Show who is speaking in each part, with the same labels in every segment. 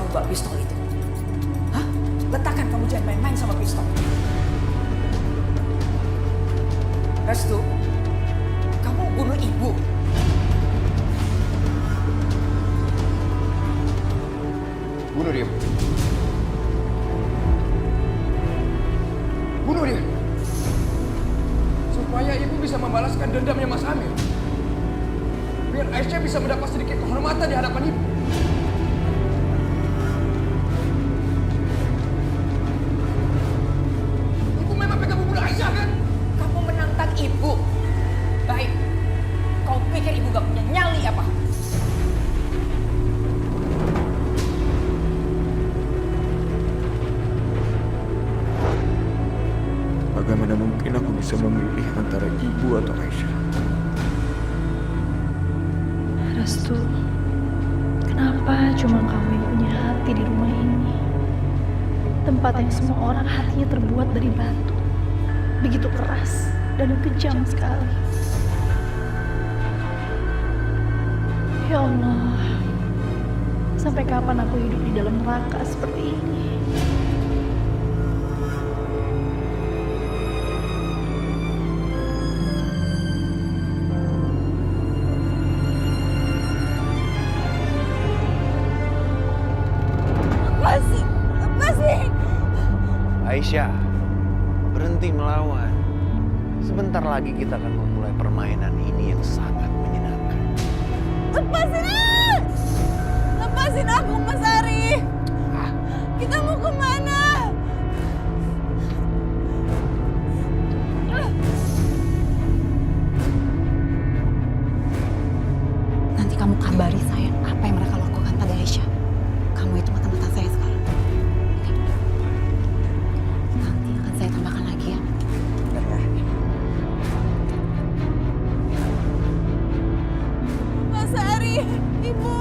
Speaker 1: bawa pistol itu? Hah? Letakkan, kamu jangan main-main sama pistol. Restu, kamu bunuh ibu.
Speaker 2: Bunuh dia. Bunuh dia. Supaya ibu bisa membalaskan dendamnya Mas Amir. Biar Aisyah bisa mendapat sedikit kehormatan di hadapan ibu. Ibu memang pegang bunuh Aisyah kan?
Speaker 1: Kamu menantang ibu. Baik, kau pikir ibu gak punya nyali apa?
Speaker 2: Bagaimana mungkin aku bisa memilih antara ibu atau Aisyah?
Speaker 3: Restu, kenapa cuma kamu yang punya hati di rumah ini? Tempat yang semua orang hatinya terbuat dari batu. Begitu keras dan kejam sekali. Ya Allah, sampai kapan aku hidup di dalam neraka seperti ini?
Speaker 4: Aisyah, berhenti melawan. Sebentar lagi kita akan memulai permainan ini yang sangat menyenangkan.
Speaker 5: Lepasin! Lepasin aku, Mas Ari! Kita mau kemana?
Speaker 6: Nanti kamu kabari saya apa yang mereka lakukan pada Aisyah. Kamu itu mata-mata saya sekarang. Oke? Nanti akan saya tambahkan lagi ya.
Speaker 5: Mas Ari, Ibu!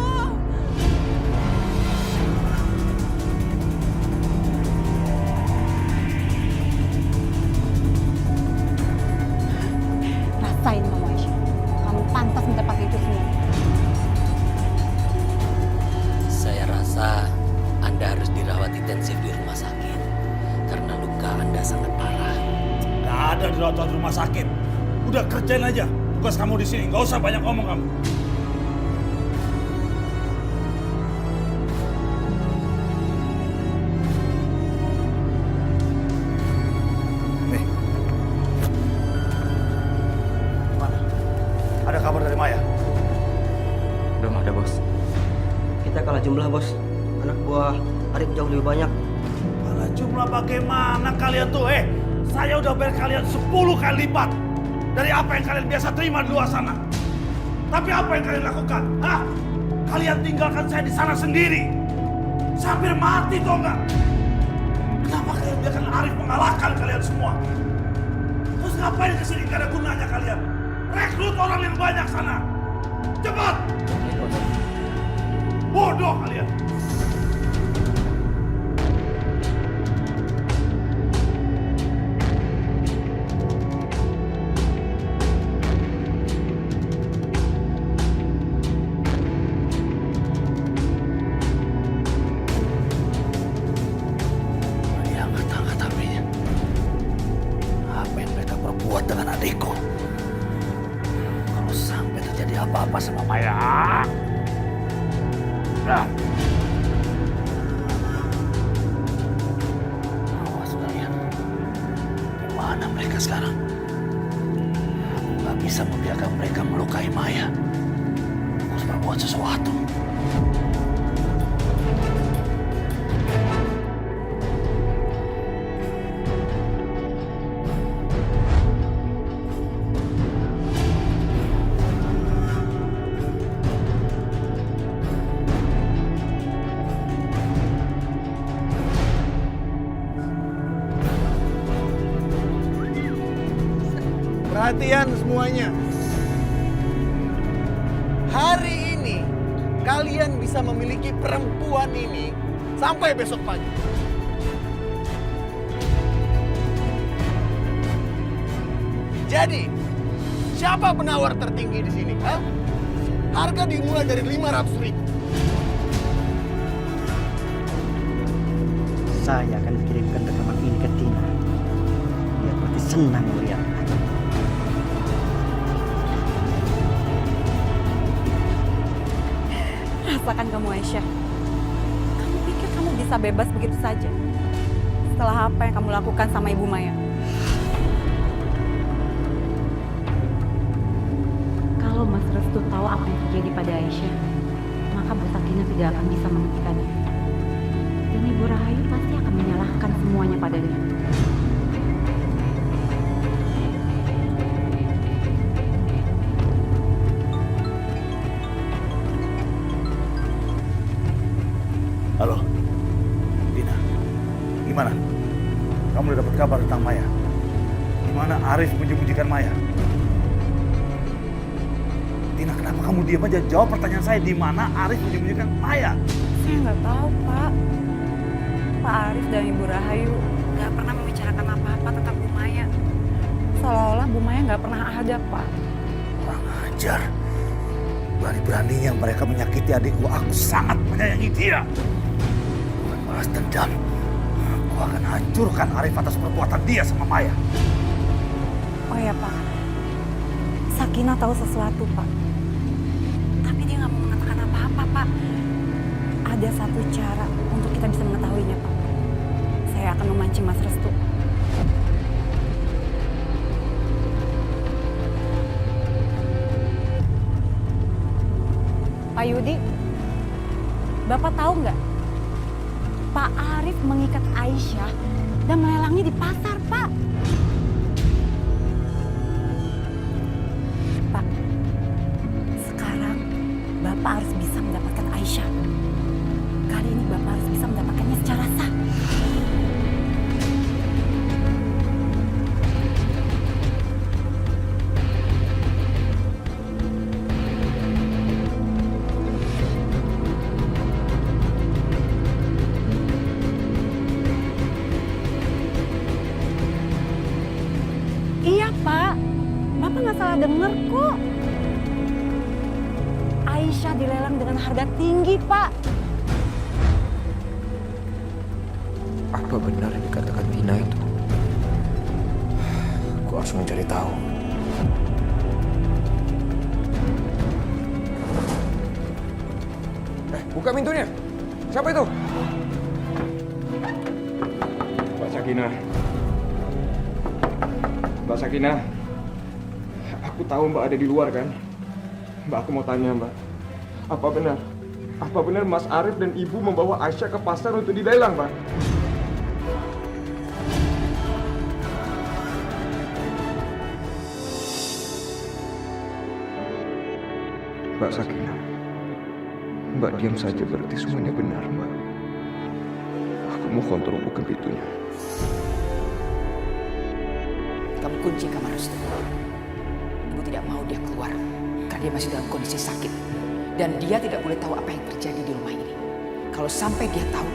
Speaker 6: Rasain kamu Aisyah. Kamu pantas mendapatkan itu semua.
Speaker 7: Saya rasa Anda harus dirawat intensif di rumah sakit karena luka Anda sangat parah.
Speaker 8: Gak ada dirawat rumah sakit. Udah kerjain aja tugas kamu di sini. Gak usah banyak ngomong kamu. Nih. Gimana? Ada kabar dari Maya?
Speaker 2: Belum ada, Bos.
Speaker 9: Kita kalah jumlah, Bos. Anak buah Arif jauh lebih banyak.
Speaker 8: Malah jumlah bagaimana kalian tuh? Saya udah bayar kalian 10 kali lipat dari apa yang kalian biasa terima di luar sana. Tapi apa yang kalian lakukan? Hah? Kalian tinggalkan saya di sana sendiri. Saya hampir mati tau nggak? Kenapa kalian biarkan Arif mengalahkan kalian semua? Terus ngapain kesini? Gak ada gunanya kalian. Rekrut orang yang banyak sana. Cepat! Bodoh kalian.
Speaker 7: Dia angkat-angkat HP-nya. Apa yang mereka perbuat dengan adikku? Kalau sampai terjadi apa-apa sama Maya. Awas kalian. Di mana mereka sekarang? Aku nggak bisa membiarkan mereka melukai Maya. Aku harus berbuat sesuatu.
Speaker 4: Perhatian semuanya. Hari ini kalian bisa memiliki perempuan ini sampai besok pagi. Jadi, siapa penawar tertinggi di sini? Ha? Harga dimulai dari 500.000.
Speaker 9: saya akan kirimkan rekaman ini ke Tina. Dia pasti senang melihatnya.
Speaker 6: Rasakan kamu, Aisyah. Kamu pikir kamu bisa bebas begitu saja? Setelah apa yang kamu lakukan sama Ibu Maya? Kalau Mas Restu tahu apa yang terjadi pada Aisyah, maka Bu Sakina tidak akan bisa menghentikannya. Dan Ibu Rahayu pasti akan menyalahkan semuanya pada dia.
Speaker 8: Halo, Dina. Gimana? Kamu udah dapat kabar tentang Maya? Gimana Arif menyembunyikan Maya? Dina, kenapa kamu diam aja? Jawab pertanyaan saya, di mana Arif menyembunyikan Maya?
Speaker 6: Saya nggak tahu, Pak. Pak Arif dan Ibu Rahayu nggak pernah membicarakan apa-apa tentang Bu Maya. Seolah-olah Bu Maya nggak pernah ada, Pak.
Speaker 8: Kurang ajar. Berani-beraninya mereka menyakiti adikku. Aku sangat menyayangi dia. Aku akan balas dendam. Aku akan hancurkan Arif atas perbuatan dia sama Maya.
Speaker 6: Oh ya, Pak. Sakinah tahu sesuatu, Pak. Tapi dia nggak mau mengatakan apa-apa, Pak. Ada satu cara untuk kita bisa mengetahuinya, Pak. Saya akan memancing Mas Restu. Pak Yudi, Bapak tahu nggak? Pak Arif mengikat Aisyah dan melelangnya di pasar, Pak. Pak, sekarang Bapak harus bisa mendapatkan Aisyah. Kali ini Bapak harus bisa mendapatkannya secara sah. Iya, Pak. Bapak nggak salah dengar kok. Aisyah dilelang dengan harga tinggi, Pak.
Speaker 2: Apa benar yang dikatakan Tina itu? Aku harus mencari tahu. Buka pintunya. Siapa itu? Mbak Sakinah. Mbak Sakinah. Aku tahu Mbak ada di luar kan? Mbak, aku mau tanya Mbak. Apa benar Mas Arif dan Ibu membawa Aisyah ke pasar untuk dilelang, Mbak? Mbak Sakinah, Mbak diam saja berarti semuanya benar, Mbak. Aku mohon tolong buka pintunya.
Speaker 1: Kamu kunci kamar Restu. Ibu tidak mau dia keluar karena dia masih dalam kondisi sakit. Dan dia tidak boleh tahu apa yang terjadi di rumah ini. Kalau sampai dia tahu,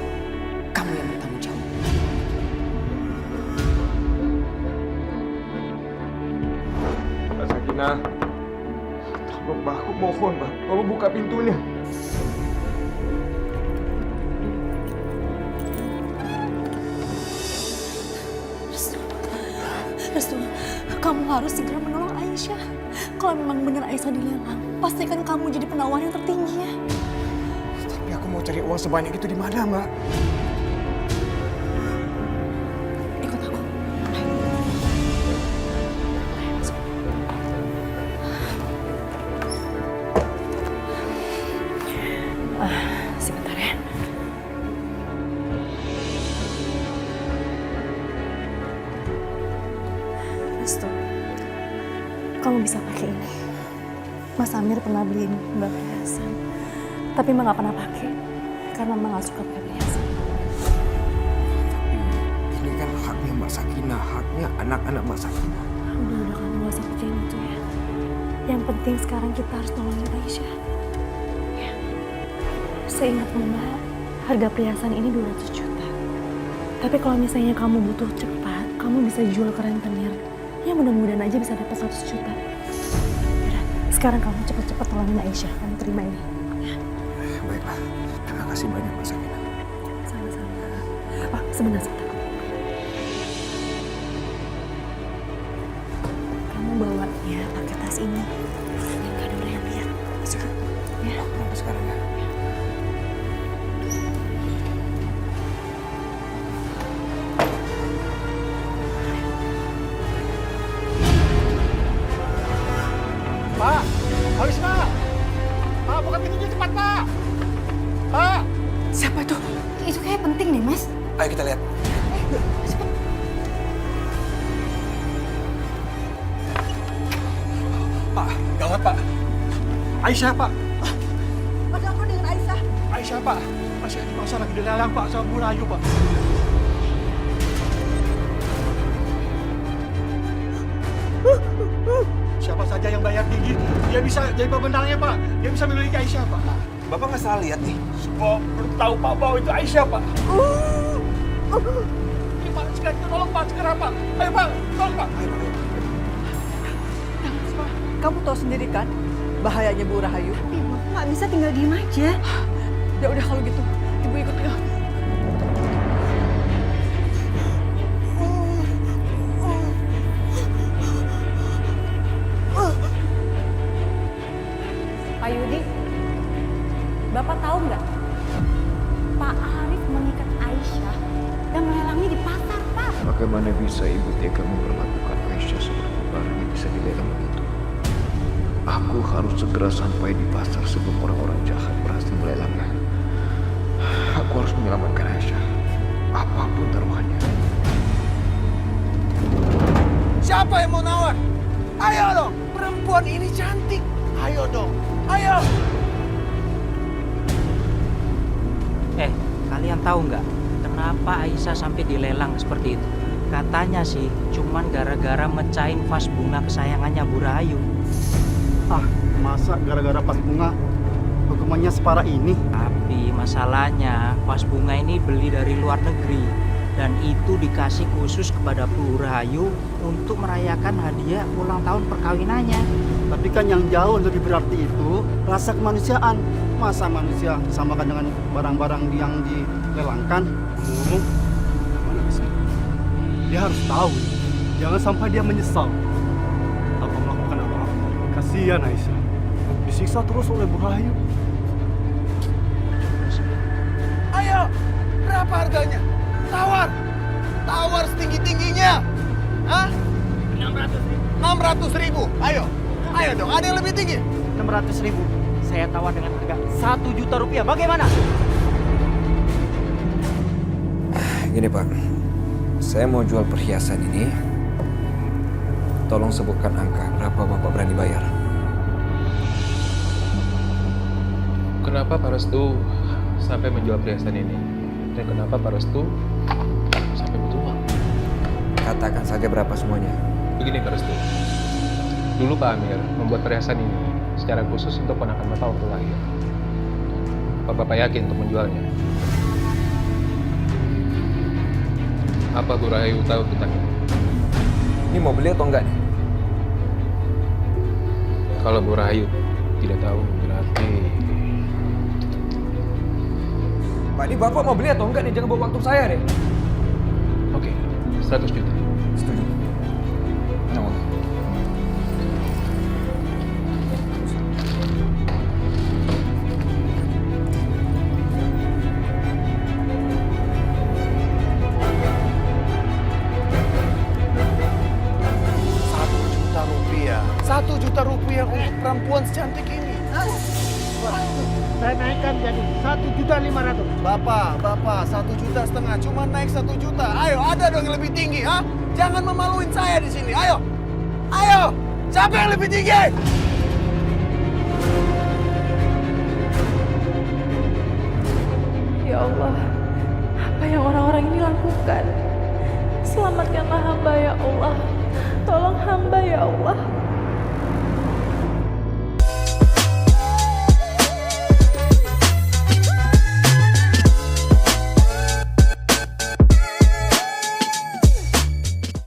Speaker 1: kamu yang bertanggung jawab.
Speaker 2: Mbak Sakinah, tolong Mbak, aku mohon Mbak, tolong buka pintunya.
Speaker 3: Restu, kamu harus segera menolong Aisyah. Kalau memang benar Aisyah dilelang, pastikan kamu jadi penawar yang tertinggi ya.
Speaker 2: Tapi aku mau cari uang sebanyak itu di mana, Mbak?
Speaker 3: Ikut aku. Ayo. Masuk. Sebentar ya. Restu, kamu bisa pakai ini. Mas Amir pernah beliin Mbak perhiasan, tapi Mbak nggak pernah pakai karena Mbak nggak suka pakai perhiasan.
Speaker 2: Ini kan haknya Mbak Sakinah, haknya anak-anak Mbak Sakinah.
Speaker 3: Udah kamu nggak usah pikirin itu ya. Yang penting sekarang kita harus tolongin Aisyah. Ya. Seingat Mbak, harga perhiasan ini 200 juta. Tapi kalau misalnya kamu butuh cepat, kamu bisa jual ke rentenir. Ya mudah-mudahan aja bisa dapat 100 juta. Yaudah, sekarang kamu cepat-cepat tolongin Aisyah. Kamu terima ini. Ya.
Speaker 2: Baiklah, terima kasih banyak Mbak Sakinah.
Speaker 3: Sama-sama.
Speaker 6: Pak, sebentar. Kamu bawa ya pakai tas ini. Yang gak ada orang yang lihat. Ya.
Speaker 2: Sampai sekarang ya.
Speaker 8: Pak, habis Pak. Pak, buka pintunya cepat Pak. Pak.
Speaker 6: Siapa itu? Itu kayak penting nih, Mas.
Speaker 2: Ayo kita lihat. Pak, gawat Pak.
Speaker 8: Aisyah Pak.
Speaker 5: Ada apa dengan Aisyah?
Speaker 8: Aisyah Pak. Aisyah dipaksa lagi dilelang Pak sama Bu Rahayu Pak. Siapa saja yang bayar tinggi, dia bisa jadi pembenarnya Pak. Dia bisa memiliki Aisyah Pak.
Speaker 2: Bapak nggak salah lihat nih.
Speaker 8: Semua belum tahu Pak bahwa itu Aisyah Pak. Ini Pak, segera tolong Pak, segera Pak. Ayo Pak, tolong Pak.
Speaker 5: Kamu tahu sendiri kan bahayanya Bu Rahayu?
Speaker 6: Ibu nggak bisa tinggal diem aja.
Speaker 5: Ya udah kalau gitu, Ibu ikut ya.
Speaker 6: Pak Yudi, Bapak tahu nggak? Pak Arif mengikat Aisyah dan melelangnya di pasar, Pak.
Speaker 2: Bagaimana bisa ibu tega memperlakukan Aisyah seperti barang yang bisa dilelang begitu? Aku harus segera sampai di pasar sebelum orang-orang jahat berhasil melelangnya. Aku harus menyelamatkan Aisyah, apapun taruhannya.
Speaker 4: Siapa yang mau nawar? Ayo dong, perempuan ini cantik. Ayo dong, ayo.
Speaker 10: Kalian tahu nggak kenapa Aisyah sampai dilelang seperti itu? Katanya sih cuman gara-gara mecahin vas bunga kesayangannya Bu Rahayu.
Speaker 8: Ah, masa gara-gara pas bunga hukumannya separah ini?
Speaker 10: Tapi masalahnya vas bunga ini beli dari luar negeri dan itu dikasih khusus kepada Bu Rahayu untuk merayakan hadiah ulang tahun perkawinannya.
Speaker 8: Tapi kan yang jauh lebih berarti itu rasa kemanusiaan. Masa manusia disamakan dengan barang-barang yang dilelangkan? Ngomong, mana bisa? Dia harus tahu, jangan sampai dia menyesal tanpa melakukan apa-apa. Kasihan Aisyah, disiksa terus oleh Bu Rahayu.
Speaker 4: Ayo, berapa harganya? Tawar, tawar setinggi-tingginya. Hah? 600.000. Ayo, ayo dong, ada yang lebih tinggi.
Speaker 10: 600.000. Saya tawar dengan harga 1 juta rupiah. Bagaimana?
Speaker 2: Gini Pak, saya mau jual perhiasan ini. Tolong sebutkan angka berapa Bapak berani bayar.
Speaker 11: Kenapa Pak Restu sampai menjual perhiasan ini? Dan kenapa Pak Restu sampai butuh uang?
Speaker 2: Katakan saja berapa semuanya.
Speaker 11: Begini Pak Restu, dulu Pak Amir membuat perhiasan ini secara khusus untuk ponakan Bapak waktu lahir. Apa Bapak yakin untuk menjualnya? Apa Bu Rahayu tahu tentang ini?
Speaker 2: Ini mau beli atau enggak nih?
Speaker 11: Kalau Bu Rahayu tidak tahu, berarti...
Speaker 2: Pak, ini Bapak mau beli atau enggak nih? Jangan bawa waktu saya deh.
Speaker 11: Oke, 100 juta.
Speaker 2: Setuju. Mana uang?
Speaker 4: Rupiah untuk perempuan secantik ini.
Speaker 8: Saya naikkan jadi 1.500.000.
Speaker 4: Bapak, 1,5 juta. Cuma naik 1 juta. Ayo, ada dong yang lebih tinggi, ha? Jangan memaluin saya di sini. Ayo, ayo. Siapa yang lebih tinggi?
Speaker 3: Ya Allah, apa yang orang-orang ini lakukan? Selamatkanlah hamba ya Allah. Tolong hamba ya Allah.